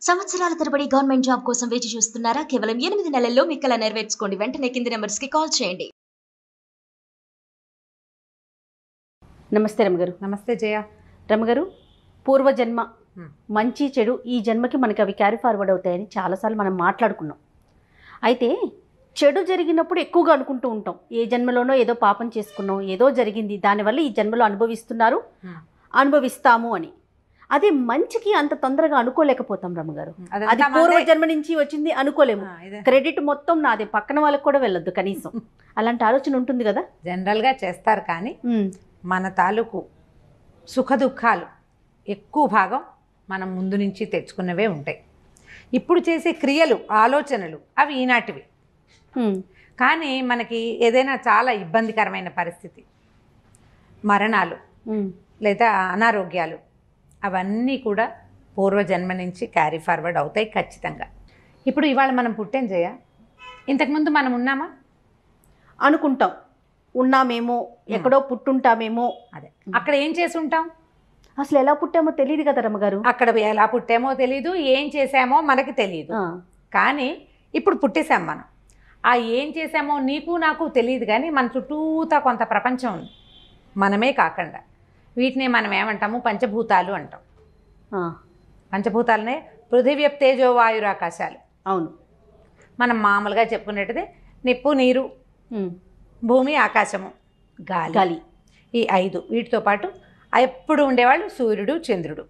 సంవత్సరాల తరబడి government job కోసం వేచి చూస్తున్నారా? కేవలం 8 నెలల్లో మీ కల నెరవేర్చుకోండి. వెంటనే కింది నెంబర్స్‌కి కాల్ చేయండి. నమస్తే రమగారు. నమస్తే జయ. రమగారు, పూర్వజన్మ మంచి చెడు ఈ జన్మకి మనకి అవి క్యారీ ఫార్వర్డ్ అవుతాయని చాలాసార్లు మనం మాట్లాడుకున్నాం. అయితే చెడు జరిగినప్పుడు ఎక్కువగా అనుకుంటూ ఉంటాం, ఏ జన్మలోనో ఏదో పాపం చేసుకున్నాం, ఏదో జరిగింది, దానివల్ల ఈ జన్మలో అనుభవిస్తాము అని. అది మంచికి అంత తొందరగా అనుకోలేకపోతాం రమగారు. అది పూర్వజన్మ నుంచి వచ్చింది అనుకోలేము. క్రెడిట్ మొత్తం నాదే, పక్కన వాళ్ళకి కూడా వెళ్ళొద్దు కనీసం. అలాంటి ఆలోచన ఉంటుంది కదా. జనరల్గా చేస్తారు, కానీ మన తాలూకు సుఖ దుఃఖాలు ఎక్కువ భాగం మనం ముందు నుంచి తెచ్చుకున్నవే ఉంటాయి. ఇప్పుడు చేసే క్రియలు, ఆలోచనలు అవి ఈనాటివి. కానీ మనకి ఏదైనా చాలా ఇబ్బందికరమైన పరిస్థితి, మరణాలు లేదా అనారోగ్యాలు, అవన్నీ కూడా పూర్వజన్మ నుంచి క్యారీ ఫార్వర్డ్ అవుతాయి ఖచ్చితంగా. ఇప్పుడు ఇవాళ మనం పుట్టాం జయ, ఇంతకుముందు మనం ఉన్నామా? అనుకుంటాం, ఉన్నామేమో, ఎక్కడో పుట్టుంటామేమో. అదే, అక్కడ ఏం చేసి ఉంటాం? అసలు ఎలా పుట్టామో తెలియదు కదా రమ్మగారు. అక్కడ ఎలా పుట్టామో తెలీదు, ఏం చేసామో మనకి తెలియదు. కానీ ఇప్పుడు పుట్టేశాం మనం. ఆ ఏం చేసామో నీకు నాకు తెలియదు, కానీ మన చుట్టూతా కొంత ప్రపంచం ఉంది మనమే కాకుండా. వీటిని మనం ఏమంటాము? పంచభూతాలు అంటాం. పంచభూతాలనే పృథివ్య తేజో వాయురాకాశాలు. అవును, మనం మామూలుగా చెప్పుకునేటిది నిప్పు, నీరు, భూమి, ఆకాశము, గాలి. ఈ 5 వీటితో పాటు ఎప్పుడు ఉండేవాళ్ళు సూర్యుడు, చంద్రుడు,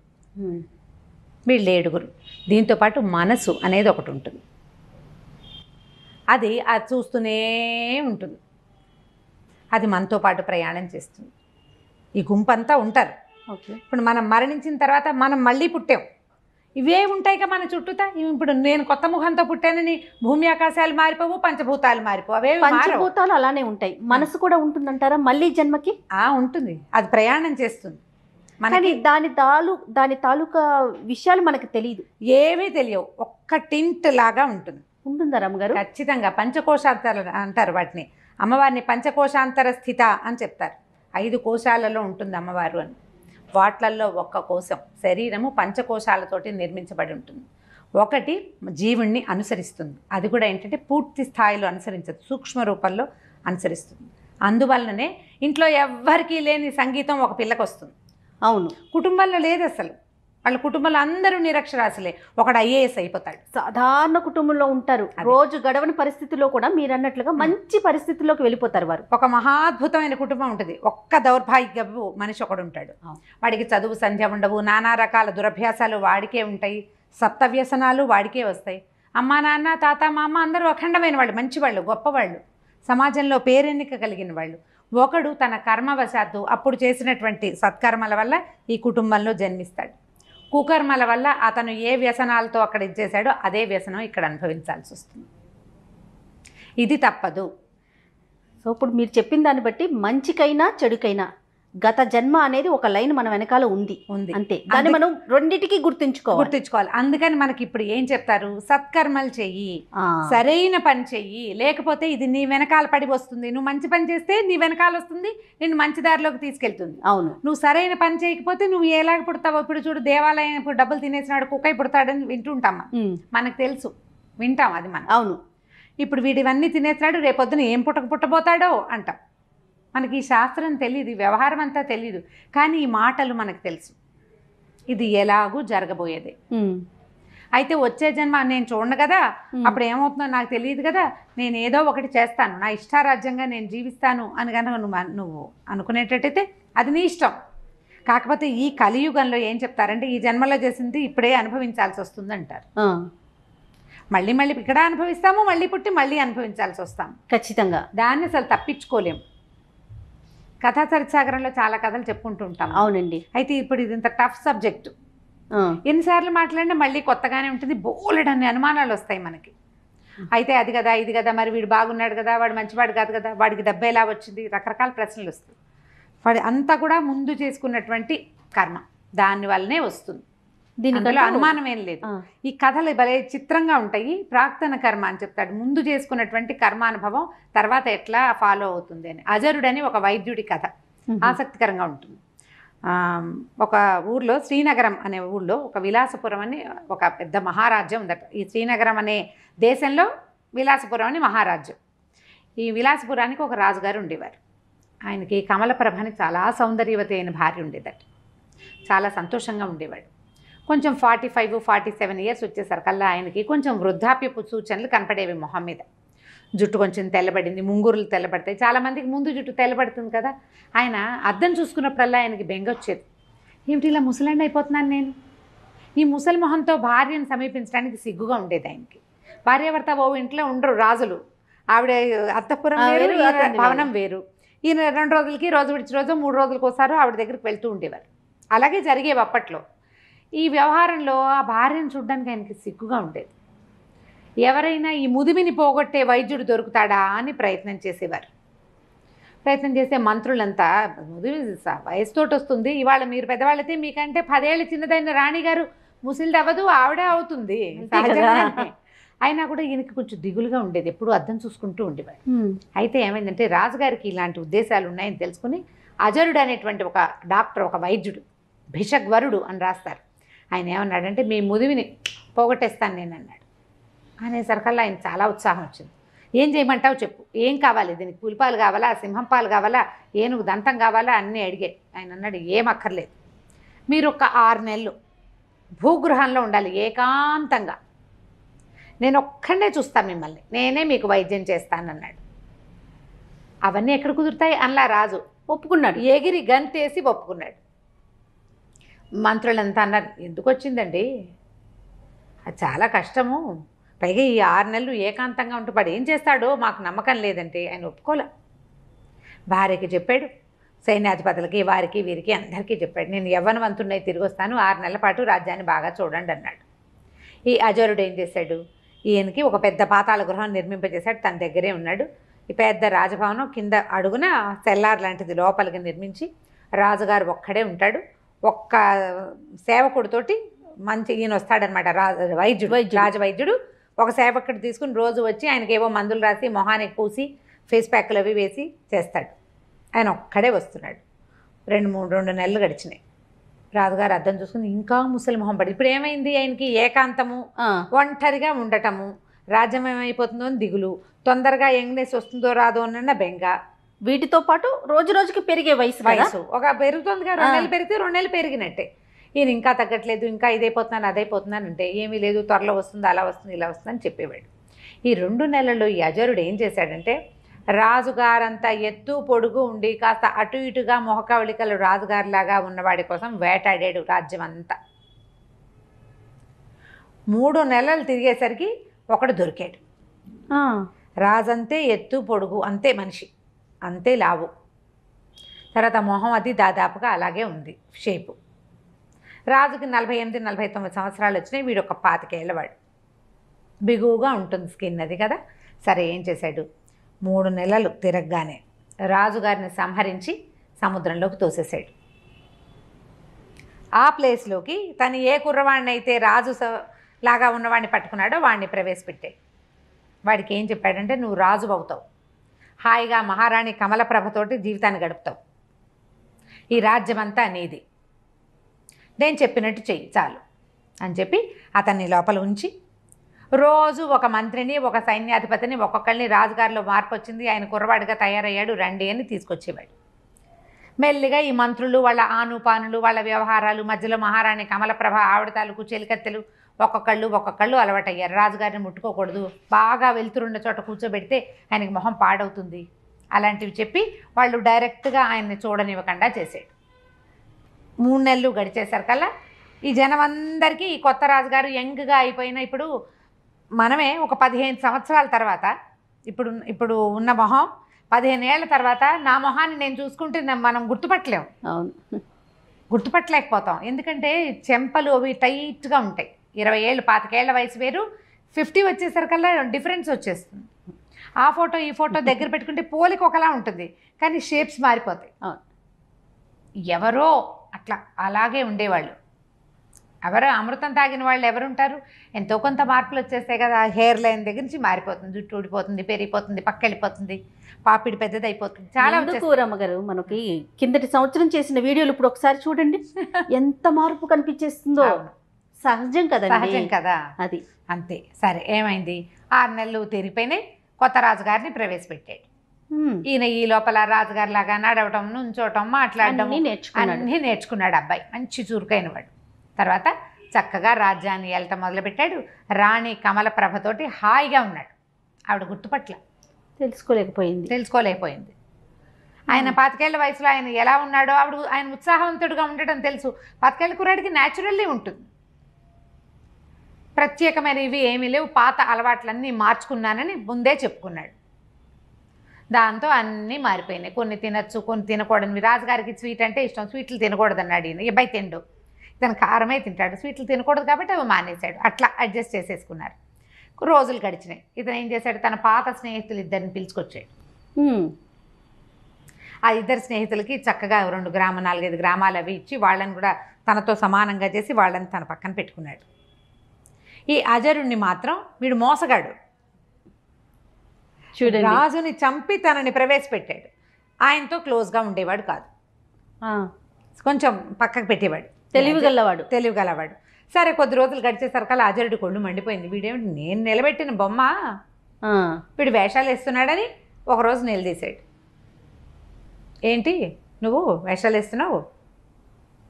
వీళ్ళు 7. దీంతో పాటు మనసు అనేది ఒకటి ఉంటుంది. అది చూస్తూనే ఉంటుంది. అది మనతో పాటు ప్రయాణం చేస్తుంది. ఈ గుంపంతా ఉంటారు. ఇప్పుడు మనం మరణించిన తర్వాత మనం మళ్ళీ పుట్టాం, ఇవే ఉంటాయి కదా మన చుట్టూతా. ఇప్పుడు నేను కొత్త ముఖంతో పుట్టానని భూమి ఆకాశాలు మారిపోవు, పంచభూతాలు మారిపోవు. అవే పంచభూతాలు అలానే ఉంటాయి. మనసు కూడా ఉంటుందంటారా మళ్ళీ జన్మకి? ఉంటుంది, అది ప్రయాణం చేస్తుంది. మనకి దాని తాలూకా విషయాలు మనకు తెలియదు, ఏమీ తెలియవు. ఒక్క టింట్ లాగా ఉంటుందా రమ్మగారు? ఖచ్చితంగా. పంచకోశాంతర అంటారు వాటిని. అమ్మవారిని పంచకోశాంతర స్థిత అని చెప్తారు. 5 కోశాలలో ఉంటుంది అమ్మవారు అని. వాట్లల్లో ఒక్క కోశం, శరీరము పంచకోశాలతోటి నిర్మించబడి ఉంటుంది. ఒకటి జీవుణ్ణి అనుసరిస్తుంది, అది కూడా ఏంటంటే పూర్తి స్థాయిలో అనుసరించదు, సూక్ష్మ రూపంలో అనుసరిస్తుంది. అందువల్లనే ఇంట్లో ఎవ్వరికీ లేని సంగీతం ఒక పిల్లకి వస్తుంది. అవును, కుటుంబంలో లేదు అసలు. వాళ్ళ కుటుంబంలో అందరూ నిరక్షరాస్యులే. ఒకడు ఐఏఎస్ అయిపోతాడు. సాధారణ కుటుంబంలో ఉంటారు, రోజు గడవని పరిస్థితిలో కూడా మీరు అన్నట్లుగా మంచి పరిస్థితుల్లోకి వెళ్ళిపోతారు వారు. ఒక మహాద్భుతమైన కుటుంబం ఉంటుంది. ఒక్క దౌర్భాగ్యపు మనిషి ఒకడు ఉంటాడు. వాడికి చదువు సంధ్య ఉండవు, నానా రకాల దురభ్యాసాలు వాడికే ఉంటాయి, సప్తవ్యసనాలు వాడికే వస్తాయి. అమ్మా నాన్న, తాత, మామ అందరూ అఖండమైన వాళ్ళు, మంచివాళ్ళు, గొప్పవాళ్ళు, సమాజంలో పేరెన్నిక కలిగిన వాళ్ళు. ఒకడు తన కర్మవశాత్తు అప్పుడు చేసినటువంటి సత్కర్మల వల్ల ఈ కుటుంబంలో జన్మిస్తాడు. కుకర్మల వల్ల అతను ఏ వ్యసనాలతో అక్కడ ఇచ్చేసాడో అదే వ్యసనం ఇక్కడ అనుభవించాల్సి వస్తుంది. ఇది తప్పదు. సో ఇప్పుడు మీరు చెప్పిన దాన్ని బట్టి మంచికైనా చెడుకైనా గత జన్మ అనేది ఒక లైన్ మన వెనకాల ఉంది అంతే. దాన్ని మనం రెండింటికి గుర్తుంచుకోవాలి. అందుకని మనకి ఇప్పుడు ఏం చెప్తారు? సత్కర్మలు చెయ్యి, సరైన పని చెయ్యి, లేకపోతే ఇది నీ వెనకాల పడి వస్తుంది. నువ్వు మంచి పని చేస్తే నీ వెనకాల వస్తుంది, నిన్ను మంచి దారిలోకి తీసుకెళ్తుంది. అవును, నువ్వు సరైన పని చేయకపోతే నువ్వు ఎలాగ పుడతావో. ఇప్పుడు చూడు, దేవాలయం ఇప్పుడు డబ్బులు తినేసినాడు కుక్కై పుడతాడని వింటుంటాం, మనకు తెలుసు, వింటాం అది మనం. అవును, ఇప్పుడు వీడివన్నీ తినేసినాడు, రేపొద్దున ఏం పుట్టబోతాడో అంటాం. మనకి ఈ శాస్త్రం తెలియదు, వ్యవహారం అంతా తెలియదు, కానీ ఈ మాటలు మనకు తెలుసు. ఇది ఎలాగూ జరగబోయేదే. అయితే వచ్చే జన్మ నేను చూడను కదా, అప్పుడు ఏమవుతుందో నాకు తెలియదు కదా, నేను ఏదో ఒకటి చేస్తాను, నా ఇష్టారాజ్యంగా నేను జీవిస్తాను అని కనుక నువ్వు అనుకునేటట్టయితే అది నీ ఇష్టం. కాకపోతే ఈ కలియుగంలో ఏం చెప్తారంటే, ఈ జన్మలో చేసింది ఇప్పుడే అనుభవించాల్సి వస్తుంది అంటారు. మళ్ళీ ఇక్కడ అనుభవిస్తాము, మళ్ళీ పుట్టి మళ్ళీ అనుభవించాల్సి వస్తాము ఖచ్చితంగా. దాన్ని అసలు తప్పించుకోలేము. కథా చరిత్సాగరంలో చాలా కథలు చెప్పుకుంటూ ఉంటాం. అవునండి. అయితే ఇప్పుడు ఇది ఇంత టఫ్ సబ్జెక్టు, ఎన్నిసార్లు మాట్లాడినా మళ్ళీ కొత్తగానే ఉంటుంది. బోలెడన్ని అనుమానాలు వస్తాయి మనకి. అయితే అది కదా, ఇది కదా, మరి వీడు బాగున్నాడు కదా, వాడు మంచివాడు కాదు కదా, వాడికి డబ్బు ఎలా వచ్చింది, రకరకాల ప్రశ్నలు వస్తాయి. వాడి అంతా కూడా ముందు చేసుకున్నటువంటి కర్మ, దానివల్లనే వస్తుంది. దీనివల్ల అనుమానం ఏం లేదు. ఈ కథలు భలే చిత్రంగా ఉంటాయి. ప్రాక్తన కర్మ అని చెప్తాడు, ముందు చేసుకున్నటువంటి కర్మానుభవం తర్వాత ఎట్లా ఫాలో అవుతుంది అని. అజరుడని ఒక వైద్యుడి కథ ఆసక్తికరంగా ఉంటుంది. ఒక ఊర్లో శ్రీనగరం అనే ఊళ్ళో ఒక విలాసపురం అని ఒక పెద్ద మహారాజ్యం ఉందట. ఈ శ్రీనగరం అనే దేశంలో విలాసపురం అని మహారాజ్యం. ఈ విలాసపురానికి ఒక రాజుగారు ఉండేవారు. ఆయనకి కమలప్రభ అని చాలా సౌందర్యవతి అయిన భార్య ఉండేదట. చాలా సంతోషంగా ఉండేవాడు. కొంచెం 45-47 ఇయర్స్ వచ్చేసరికల్లా ఆయనకి కొంచెం వృద్ధాప్యపు సూచనలు కనపడేవి మొహం మీద. జుట్టు కొంచెం తెల్లబడింది, ముంగురులు తెల్లబడతాయి. చాలామందికి ముందు జుట్టు తెల్లబడుతుంది కదా. ఆయన అద్దం చూసుకున్నప్పుడల్లా ఆయనకి బెంగ వచ్చేది. ఏమిటి ఇలా ముసలాండి అయిపోతున్నాను నేను? ఈ ముసలి మొహంతో భార్యను సమీపించడానికి సిగ్గుగా ఉండేది ఆయనకి. భార్యాభర్త ఓ ఇంట్లో ఉండరు రాజులు. ఆవిడ అంతఃపురం వేరు, భవనం వేరు. ఈయన 2 రోజులకి, రోజు విడిచి రోజు 3 రోజులకు ఒకసారి ఆవిడ దగ్గరికి వెళ్తూ ఉండేవారు. అలాగే జరిగేవి అప్పట్లో. ఈ వ్యవహారంలో ఆ భార్యను చూడడానికి ఆయనకి సిగ్గుగా ఉండేది. ఎవరైనా ఈ ముదిమిని పోగొట్టే వైద్యుడు దొరుకుతాడా అని ప్రయత్నం చేసేవారు. ప్రయత్నం చేసే మంత్రులంతా ముదిమి వయసుతోటి వస్తుంది, ఇవాళ మీరు పెద్దవాళ్ళైతే మీకంటే 10 ఏళ్ళు చిన్నదైన రాణిగారు ముసిలిది అవ్వదు, ఆవిడే అవుతుంది సహజంగానే. అయినా కూడా ఈయనకి కొంచెం దిగులుగా ఉండేది, ఎప్పుడు అద్దం చూసుకుంటూ ఉండేవాడు. అయితే ఏమైందంటే రాజుగారికి ఇలాంటి ఉద్దేశాలు ఉన్నాయని తెలుసుకుని అజరుడు అనేటువంటి ఒక డాక్టర్, ఒక వైద్యుడు, భిషగ్వరుడు అని రాస్తారు, ఆయన ఏమన్నాడంటే మీ ముదివిని పోగొట్టేస్తాను నేను అన్నాడు. అనేసరికల్లా ఆయన చాలా ఉత్సాహం వచ్చింది. ఏం చేయమంటావు చెప్పు, ఏం కావాలి, దీనికి పులిపాలు కావాలా, సింహం పాలు కావాలా, ఏనుగు దంతం కావాలా అన్నీ అడిగాడు. ఆయన అన్నాడు ఏం అక్కర్లేదు, మీరు ఒక 6 నెలలు భూగృహంలో ఉండాలి ఏకాంతంగా, నేను ఒక్కడే చూస్తాను మిమ్మల్ని, నేనే మీకు వైద్యం చేస్తానన్నాడు. అవన్నీ ఎక్కడ కుదురుతాయి అలా రాజు ఒప్పుకున్నాడు, ఎగిరి గంతేసి ఒప్పుకున్నాడు. మంత్రులంతా అన్నారు ఎందుకు వచ్చిందండి, అది చాలా కష్టము, పైగా ఈ 6 నెలలు ఏకాంతంగా ఉంటూ వాడు ఏం చేస్తాడో మాకు నమ్మకం లేదంటే. ఆయన ఒప్పుకోలే. భార్యకి చెప్పాడు, సైన్యాధిపతులకి, వారికి వీరికి అందరికీ చెప్పాడు, నేను యవ్వనవంతున్నై తిరిగి వస్తాను, 6 నెలల పాటు రాజ్యాన్ని బాగా చూడండి అన్నాడు. ఈ అజరుడు ఏం చేశాడు, ఈయనకి ఒక పెద్ద పాతాళ గృహం నిర్మింపజేశాడు, తన దగ్గరే ఉన్నాడు. ఈ పెద్ద రాజభవనం కింద అడుగున సెల్లార్ లాంటిది లోపలికి నిర్మించి రాజుగారు ఒక్కడే ఉంటాడు. ఒక్క సేవకుడితోటి మంచి ఈయన వస్తాడనమాట, రాజవైద్యుడు ఒక సేవకుడు తీసుకుని రోజు వచ్చి ఆయనకి ఏవో మందులు రాసి మొహానికి పూసి ఫేస్ ప్యాక్లు అవి వేసి చేస్తాడు. ఆయన ఒక్కడే వస్తున్నాడు. 2 నెలలు గడిచినాయి. రాజుగారు అద్దం చూసుకుని ఇంకా ముసలి మొహం పడి, ఇప్పుడు ఏమైంది ఆయనకి, ఏకాంతము, ఒంటరిగా ఉండటము, రాజ్యం ఏమైపోతుందో అని దిగులు, తొందరగా యంగ్నెస్ వస్తుందో రాదో అన్న బెంగ, వీటితో పాటు రోజు రోజుకి పెరిగే వయసు ఒక పెరుగుతుందిగా. 2 నెలలు పెరిగితే 2 నెలలు పెరిగినట్టే. ఈయన ఇంకా తగ్గట్లేదు, ఇంకా ఇదైపోతున్నాను అదైపోతున్నాను అంటే, ఏమీ లేదు త్వరలో వస్తుంది, అలా వస్తుంది, ఇలా వస్తుంది అని చెప్పేవాడు. ఈ 2 నెలల్లో ఈ అజరుడు ఏం చేశాడంటే, రాజుగారంతా ఎత్తు పొడుగు ఉండి కాస్త అటు ఇటుగా మొహకవళికలు రాజుగారిలాగా ఉన్నవాడి కోసం వేటాడాడు రాజ్యం అంతా. 3 నెలలు తిరిగేసరికి ఒకడు దొరికాడు. రాజంతే ఎత్తు పొడుగు, అంతే మనిషి, అంతే లావు, తర్వాత మొహం అది దాదాపుగా అలాగే ఉంది షేపు. రాజుకి 48-49 సంవత్సరాలు వచ్చినాయి. వీడు ఒక 25 ఏళ్ళవాడు, బిగువుగా ఉంటుంది స్కిన్ అది కదా. సరే ఏం చేశాడు, 3 నెలలు తిరగగానే రాజుగారిని సంహరించి సముద్రంలోకి తోసేశాడు. ఆ ప్లేస్లోకి తను ఏ కుర్రవాడిని అయితే రాజు లాగా ఉన్నవాడిని పట్టుకున్నాడో వాడిని ప్రవేశపెట్టాడు. వాడికి ఏం చెప్పాడంటే, నువ్వు రాజు అవుతావు, హాయిగా మహారాణి కమలప్రభతోటి జీవితాన్ని గడుపుతావు, ఈ రాజ్యమంతా నీది, నేను చెప్పినట్టు చెయ్యి చాలు అని చెప్పి అతన్ని లోపల ఉంచి రోజు ఒక మంత్రిని, ఒక సైన్యాధిపతిని, ఒక్కొక్కరిని, రాజుగారిలో మార్పు వచ్చింది, ఆయన కుర్రవాడిగా తయారయ్యాడు రండి అని తీసుకొచ్చేవాడు. మెల్లిగా ఈ మంత్రులు వాళ్ళ ఆనుపానులు, వాళ్ళ వ్యవహారాలు, మధ్యలో మహారాణి కమలప్రభ ఆవిడ తాలూకు చెలికత్తెలు ఒక్కొక్కళ్ళు అలవాటయ్యారు. రాజుగారిని ముట్టుకోకూడదు, బాగా వెళ్తురున్న చోట కూర్చోబెడితే ఆయనకి మొహం పాడవుతుంది, అలాంటివి చెప్పి వాళ్ళు డైరెక్ట్గా ఆయన్ని చూడనివ్వకుండా చేసాడు. 3 నెలలు గడిచేసరికల్లా ఈ జనం అందరికీ ఈ కొత్త రాజుగారు యంగ్గా అయిపోయిన, ఇప్పుడు మనమే ఒక 15 సంవత్సరాల తర్వాత, ఇప్పుడు ఉన్న మొహం 15 ఏళ్ల తర్వాత నా మొహాన్ని నేను చూసుకుంటే మనం గుర్తుపట్టలేము. అవును, గుర్తుపట్టలేకపోతాం. ఎందుకంటే చెంపలు అవి టైట్గా ఉంటాయి. 20 ఏళ్ళు 25 ఏళ్ల వయసు వేరు, 50 వచ్చేసరికల్లా డిఫరెన్స్ వచ్చేస్తుంది. ఆ ఫోటో ఈ ఫోటో దగ్గర పెట్టుకుంటే పోలిక ఒకలా ఉంటుంది, కానీ షేప్స్ మారిపోతాయి. ఎవరో అట్లా అలాగే ఉండేవాళ్ళు. ఎవరు అమృతం తాగిన వాళ్ళు ఎవరుంటారు? ఎంతో కొంత మార్పులు వచ్చేస్తాయి కదా. హెయిర్ లైన్ దగ్గర నుంచి మారిపోతుంది, జుట్టు ఊడిపోతుంది, పెరిగిపోతుంది, పక్క వెళ్ళిపోతుంది, పాపిడి పెద్దది అయిపోతుంది, చాలా ఎందుకు రమ్మగారు మనకి కిందటి సంవత్సరం చేసిన వీడియోలు ఇప్పుడు ఒకసారి చూడండి ఎంత మార్పు కనిపించేస్తుందో. సహజం కదా, సహజం కదా అది. అంతే. సరే, ఏమైంది? 6 నెలలు తిరిగిపోయినాయి. కొత్త రాజుగారిని ప్రవేశపెట్టాడు. ఈయన ఈ లోపల రాజుగారి లాగా నడవటం, నుంచోటం, మాట్లాడటం అన్నీ నేర్చుకున్నాడు అబ్బాయి. మంచి చురుకైన వాడు. తర్వాత చక్కగా రాజ్యాన్ని వెళ్ళటం మొదలుపెట్టాడు. రాణి కమల ప్రభతోటి హాయిగా ఉన్నాడు. ఆవిడ గుర్తుపట్ల, తెలుసుకోలేకపోయింది. ఆయన 25 ఏళ్ల వయసులో ఆయన ఎలా ఉన్నాడో ఆయన ఉత్సాహవంతుడిగా ఉండటం తెలుసు. 25 ఏళ్ల కుర్రాడికి న్యాచురల్లీ ఉంటుంది. ప్రత్యేకమైనవి ఏమీ లేవు, పాత అలవాట్లన్నీ మార్చుకున్నానని ముందే చెప్పుకున్నాడు. దాంతో అన్నీ మారిపోయినాయి. కొన్ని తినచ్చు, కొన్ని తినకూడనివి. రాజుగారికి స్వీట్ అంటే ఇష్టం, స్వీట్లు తినకూడదన్నాడు ఈయన. అబ్బాయి తిండు, ఇతను కారమే తింటాడు, స్వీట్లు తినకూడదు కాబట్టి అవి మానేశాడు. అట్లా అడ్జస్ట్ చేసేసుకున్నారు. రోజులు గడిచినాయి. ఇతను ఏం చేశాడు? తన పాత స్నేహితులు ఇద్దరిని పిలుచుకొచ్చాడు. ఆ ఇద్దరు స్నేహితులకి చక్కగా 2 గ్రామ 4-5 గ్రామాలు అవి ఇచ్చి వాళ్ళని కూడా తనతో సమానంగా చేసి వాళ్ళని తన పక్కన పెట్టుకున్నాడు. ఈ అజరుణ్ణి మాత్రం వీడు మోసగాడు. రాజుని చంపి తనని ప్రవేశపెట్టాడు. ఆయనతో క్లోజ్గా ఉండేవాడు కాదు, కొంచెం పక్కకు పెట్టేవాడు. తెలివిగలవాడు. సరే, కొద్ది రోజులు గడిచేసరికల్లా అజరుడి కొళ్ళు మండిపోయింది. వీడేమిటి, నేను నిలబెట్టిన బొమ్మ, వీడు వేషాలు వేస్తున్నాడని ఒకరోజు నిలదీశాడు. ఏంటి నువ్వు వేషాలు వేస్తున్నావు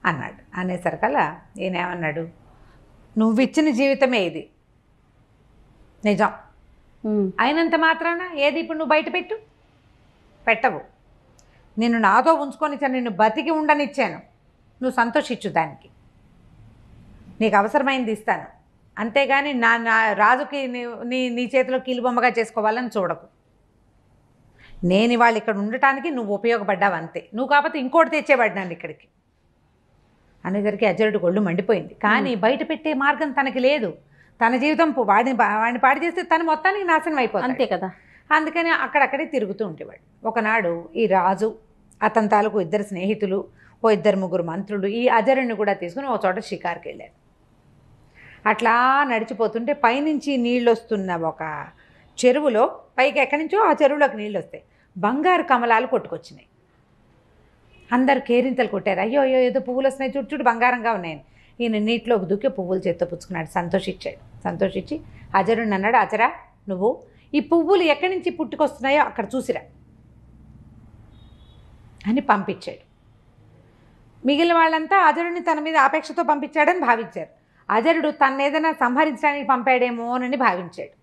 అన్నాడు. అనేసరికల్లా ఈయనేమన్నాడు? నువ్వు ఇచ్చిన జీవితమే ఇది, నిజం. అయినంత మాత్రాన ఏది ఇప్పుడు నువ్వు బయట పెట్టవు. నిన్ను నాతో ఉంచుకొని నిన్ను బతికి ఉండనిచ్చాను, నువ్వు సంతోషించు, దానికి నీకు అవసరమైంది ఇస్తాను, అంతేగాని నా రాజుకి నీ చేతిలో కీలుబొమ్మగా చేసుకోవాలని చూడకు. నేను ఇవాళ ఇక్కడ ఉండటానికి నువ్వు ఉపయోగపడ్డావు అంతే, నువ్వు కాకపోతే ఇంకోటి తెచ్చేవాడు నన్ను ఇక్కడికి అనేసరికి అజరుడు ఒళ్ళు మండిపోయింది. కానీ బయట పెట్టే మార్గం తనకి లేదు. తన జీవితం వాడిని పాడి చేస్తే తను మొత్తానికి నాశనం అయిపోతుంది, అంతే కదా. అందుకని అక్కడక్కడే తిరుగుతూ ఉండేవాడు. ఒకనాడు ఈ రాజు, అతని తాలూకు 2 స్నేహితులు, 2-3 మంత్రులు ఈ అజరుణ్ణి కూడా తీసుకుని ఒక చోట షికారుకి వెళ్ళారు. అట్లా నడిచిపోతుంటే పైనుంచి నీళ్ళు వస్తున్న ఒక చెరువులో, పైకి ఎక్కడి నుంచో ఆ చెరువులోకి నీళ్ళు వస్తాయి. బంగారు కమలాలు కొట్టుకొచ్చినాయి. అందరు కేరింతలు కొట్టారు. అయ్యో అయ్యో ఏదో పువ్వులు వస్తున్నాయి, చుట్టూ బంగారంగా ఉన్నాయని. ఈయన నీటిలోకి దూకి పువ్వులు చేత్తో పుచ్చుకున్నాడు. సంతోషించి అజరుణ్ణి అన్నాడు, అజరా నువ్వు ఈ పువ్వులు ఎక్కడి నుంచి పుట్టుకొస్తున్నాయో అక్కడ చూసిరా అని పంపించాడు. మిగిలిన వాళ్ళంతా అజరుడిని తన మీద ఆపేక్షతో పంపించాడని భావించారు. అజరుడు తన్నేదైనా సంహరించడానికి పంపాడేమోనని భావించాడు.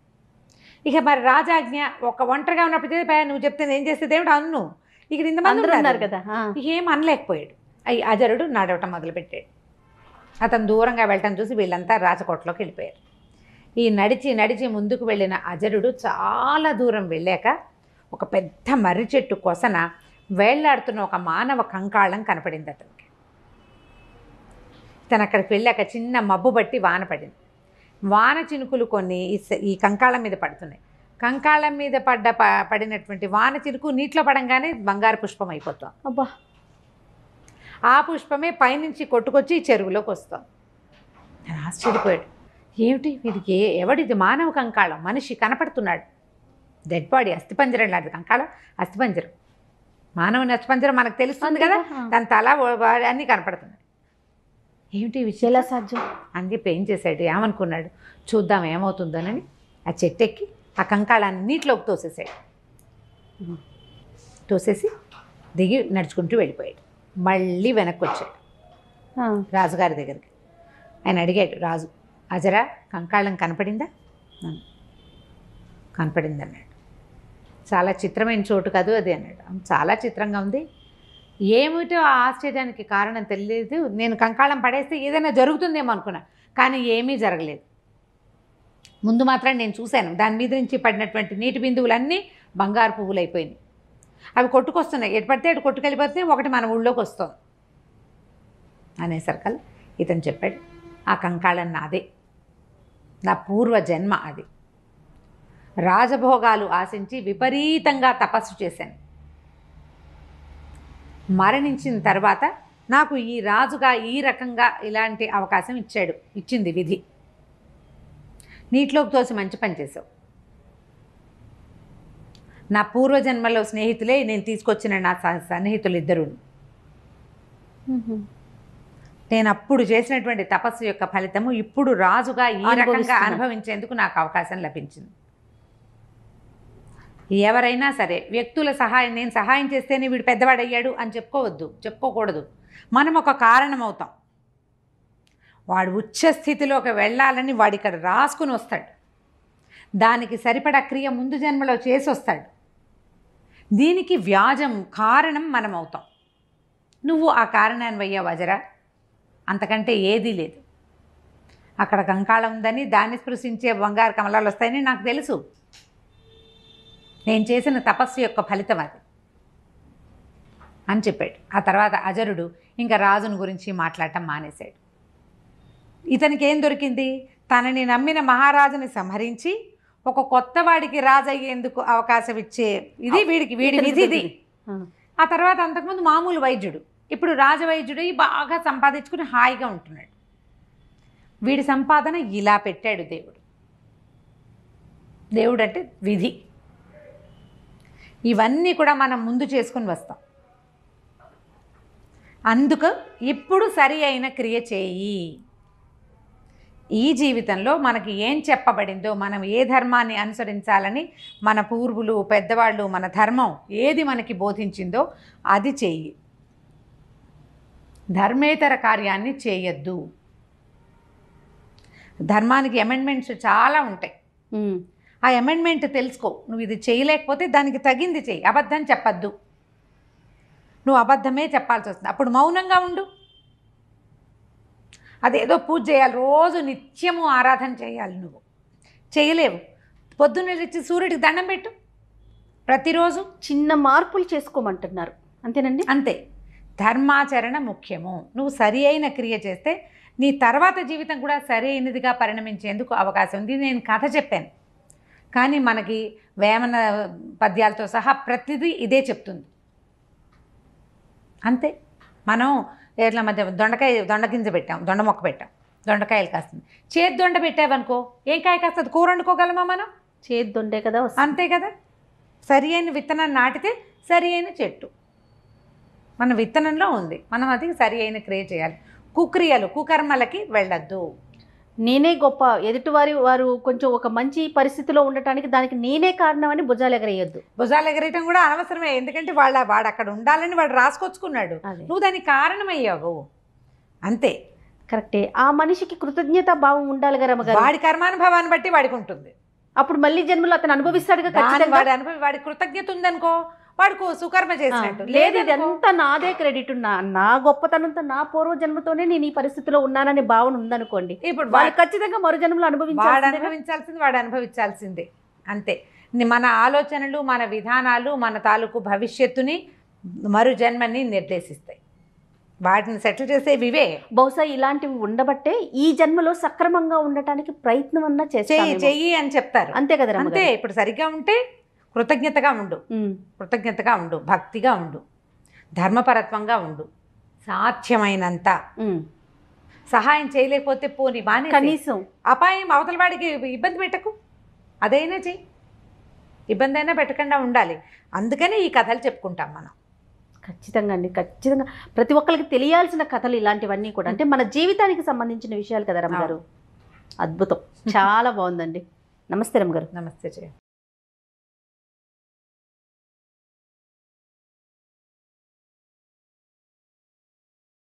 ఇక మరి రాజాజ్ఞ, ఒక ఒంటరిగా ఉన్నప్పుడు నువ్వు చెప్తే ఏం చేసేది ఏమిటి అన్ను, ఇక్కడ ఇంతమంది ఉన్నారు కదా, ఏం అనలేకపోయాడు. అజరుడు నడవటం మొదలుపెట్టాడు. అతను దూరంగా వెళ్ళటం చూసి వీళ్ళంతా రాజకోటలోకి వెళ్ళిపోయారు. ఈ నడిచి ముందుకు వెళ్ళిన అజరుడు చాలా దూరం వెళ్ళాక ఒక పెద్ద మర్రి చెట్టు కొసన వేళ్లాడుతున్న ఒక మానవ కంకాళం కనపడింది అతనికి. తను అక్కడికి వెళ్ళాక చిన్న మబ్బు బట్టి వాన పడింది. వాన చినుకులు కొన్ని ఈ కంకాళం మీద పడుతున్నాయి. కంకాళం మీద పడినటువంటి వాన చినుకు నీటిలో పడంగానే బంగారు పుష్పం అయిపోతాం. అబ్బా, ఆ పుష్పమే పైనుంచి కొట్టుకొచ్చి చెరువులోకి వస్తాం. నేను ఆశ్చర్యపోయాడు. ఏమిటి వీడికి, ఎవడిది? మానవ కంకాళం, మనిషి కనపడుతున్నాడు. డెడ్ బాడీ, అస్థిపంజరం లాంటిది. కంకాళం అస్థిపంజరం, మానవుని అస్థిపంజరం మనకు తెలుస్తుంది కదా, దాని తల అన్నీ కనపడుతున్నాయి. ఏమిటి విషయం, ఎలా సాధ్యం అని చెప్పి ఏం చేశాడు, ఏమనుకున్నాడు, చూద్దాం ఏమవుతుందోనని ఆ చెట్టు ఎక్కి ఆ కంకాళాన్ని నీటిలోకి తోసేసి దిగి నడుచుకుంటూ వెళ్ళిపోయాడు. మళ్ళీ వెనక్కి వచ్చాడు రాజుగారి దగ్గరికి. ఆయన అడిగాడు, రాజు అజరా కంకాళం కనపడిందా? కనపడింది అన్నాడు. చాలా చిత్రమైన చోటు కాదు అది అన్నాడు. చాలా చిత్రంగా ఉంది. ఏమిటో ఆ ఆశ్చర్యానికి కారణం తెలియదు. నేను కంకాళం పడేస్తే ఏదైనా జరుగుతుందేమో అనుకున్నా, కానీ ఏమీ జరగలేదు. ముందు మాత్రం నేను చూశాను, దాని మీద నుంచి పడినటువంటి నీటి బిందువులన్నీ బంగారు పువ్వులు అయిపోయినాయి. అవి కొట్టుకొస్తున్నాయి, ఎటు పడితే అటు కొట్టుకెళ్ళిపోతున్నాయి, ఒకటి మన ఊళ్ళోకి వస్తుంది అనేసరికల్ ఇతను చెప్పాడు, ఆ కంకాళం నాదే, నా పూర్వ జన్మ అది. రాజభోగాలు ఆశించి విపరీతంగా తపస్సు చేశాను. మరణించిన తర్వాత నాకు ఈ రాజుగా ఈ రకంగా ఇలాంటి అవకాశం ఇచ్చింది విధి. నీటిలోకి తోసి మంచి పని చేసావు. నా పూర్వజన్మలో స్నేహితులే నేను తీసుకొచ్చిన నా సన్నిహితులు ఇద్దరు. నేను అప్పుడు చేసినటువంటి తపస్సు యొక్క ఫలితము ఇప్పుడు రాజుగా ఈ రకంగా అనుభవించేందుకు నాకు అవకాశం లభించింది. ఎవరైనా సరే వ్యక్తుల సహాయం, నేను సహాయం చేస్తేనే వీడు పెద్దవాడయ్యాడు అని చెప్పుకోకూడదు. మనం ఒక కారణం అవుతాం. వాడు ఉచ్చ స్థితిలోకి వెళ్ళాలని వాడు ఇక్కడ రాసుకుని వస్తాడు. దానికి సరిపడా క్రియ ముందు జన్మలో చేసి వస్తాడు. దీనికి వ్యాజం కారణం మనం అవుతాం. నువ్వు ఆ కారణాన్ని అయ్యావు వజరా, అంతకంటే ఏదీ లేదు. అక్కడ కంకాళం ఉందని దాన్ని స్పృశించే బంగారు కమలాలు వస్తాయని నాకు తెలుసు. నేను చేసిన తపస్సు యొక్క ఫలితం అది అని చెప్పాడు. ఆ తర్వాత అజరుడు ఇంకా రాజుని గురించి మాట్లాడటం మానేశాడు. ఇతనికి ఏం దొరికింది? తనని నమ్మిన మహారాజుని సంహరించి ఒక కొత్త వాడికి రాజు అయ్యేందుకు అవకాశం ఇచ్చే ఇది వీడి విధిది. ఆ తర్వాత అంతకుముందు మామూలు వైద్యుడు, ఇప్పుడు రాజవైద్యుడు బాగా సంపాదించుకుని హాయిగా ఉంటున్నాడు. వీడి సంపాదన ఇలా పెట్టాడు దేవుడు. దేవుడు అంటే విధి. ఇవన్నీ కూడా మనం ముందు చేసుకుని వస్తాం. అందుకు ఇప్పుడు సరి అయిన క్రియ చేయి. ఈ జీవితంలో మనకి ఏం చెప్పబడిందో, మనం ఏ ధర్మాన్ని అనుసరించాలని మన పూర్వులు పెద్దవాళ్ళు మన ధర్మం ఏది మనకి బోధించిందో అది చెయ్యి. ధర్మేతర కార్యాన్ని చేయొద్దు. ధర్మానికి అమెండ్మెంట్స్ చాలా ఉంటాయి. ఆ అమెండ్మెంట్ తెలుసుకో. నువ్వు ఇది చేయలేకపోతే దానికి తగింది చెయ్యి. అబద్ధం చెప్పద్దు. నువ్వు అబద్ధమే చెప్పాల్సి వస్తుంది. అప్పుడు మౌనంగా ఉండు. అదేదో పూజ చేయాలి, రోజు నిత్యము ఆరాధన చేయాలి. నువ్వు చేయలేవు. పొద్దున్న లేచి సూర్యుడికి దండం పెట్టు. ప్రతిరోజు చిన్న మార్పులు చేసుకోమంటున్నారు, అంతేనండి? అంతే. ధర్మాచరణ ముఖ్యము. నువ్వు సరి అయిన క్రియ చేస్తే నీ తర్వాత జీవితం కూడా సరి అయినదిగా పరిణమించేందుకు అవకాశం ఉంది. నేను కథ చెప్పాను, కానీ మనకి వేమన పద్యాలతో సహా ప్రతిదీ ఇదే చెప్తుంది. అంతే. మనం ఎట్లా మధ్య దొండగింజ పెట్టాం, దొండ మొక్క పెట్టాం, దొండకాయలు కాస్తుంది. చేతి దొండ పెట్టావనుకో ఏం కాయ కాస్తుంది? కూర వండుకోగలమా మనం? చేతి దొండే కదా. అంతే కదా. సరి అయిన విత్తనాన్ని నాటితే సరి అయిన చెట్టు మన విత్తనంలో ఉంది. మనం అది సరి అయిన క్రియ చేయాలి. కుక్రియలు కుకర్మలకి వెళ్ళొద్దు. నేనే గొప్ప, వారు కొంచెం ఒక మంచి పరిస్థితిలో ఉండటానికి దానికి నేనే కారణం అని భుజాలు ఎగరేయొద్దు. భుజాలు ఎగరేయటం కూడా అనవసరమే. ఎందుకంటే వాడు అక్కడ ఉండాలని వాడు రాసుకొచ్చుకున్నాడు. నువ్వు దానికి కారణమయ్యావు. అంతే. కరెక్టే. ఆ మనిషికి కృతజ్ఞత భావం ఉండాలి కదా రమ్మగారు. వాడి కర్మానుభవాన్ని బట్టి వాడికి ఉంటుంది. అప్పుడు మళ్ళీ జన్మలో అతను అనుభవిస్తాడుగా. వాడి కృతజ్ఞత ఉందనుకో వాడికి సుకర్మ చేసినట్టు. లేదు, ఇదంతా నాదే క్రెడిట్, నా గొప్పతనంతో నా పూర్వజన్మతోనే నేను ఈ పరిస్థితిలో ఉన్నాననే భావన ఉందనుకోండి, ఇప్పుడు వాడు ఖచ్చితంగా మరో జన్మలో వాడు అనుభవించాల్సిందే. అంతే. మన ఆలోచనలు, మన విధానాలు మన తాలూకు భవిష్యత్తుని మరు జన్మని నిర్దేశిస్తాయి. వాటిని సెటిల్ చేసేవి ఇవే. బహుశా ఇలాంటివి ఉండబట్టే ఈ జన్మలో సక్రమంగా ఉండటానికి ప్రయత్నం అన్నా చెయ్యి అని చెప్తారు. అంతే కదా. అంతే. ఇప్పుడు సరిగ్గా ఉంటే కృతజ్ఞతగా ఉండు, భక్తిగా ఉండు, ధర్మపరత్వంగా ఉండు, సాధ్యమైనంత. సహాయం చేయలేకపోతే పోని బాని, కనీసం అపాయం అవతల వాడికి ఇబ్బంది పెట్టకు. అదైనా చెయ్యి, ఇబ్బంది అయినా పెట్టకుండా ఉండాలి. అందుకనే ఈ కథలు చెప్పుకుంటాం మనం. ఖచ్చితంగా అండి, ఖచ్చితంగా ప్రతి ఒక్కరికి తెలియాల్సిన కథలు ఇలాంటివన్నీ కూడా. అంటే మన జీవితానికి సంబంధించిన విషయాలు కదా రమ్మగారు. అద్భుతం, చాలా బాగుందండి. నమస్తే రమ్మగారు. నమస్తే జయ.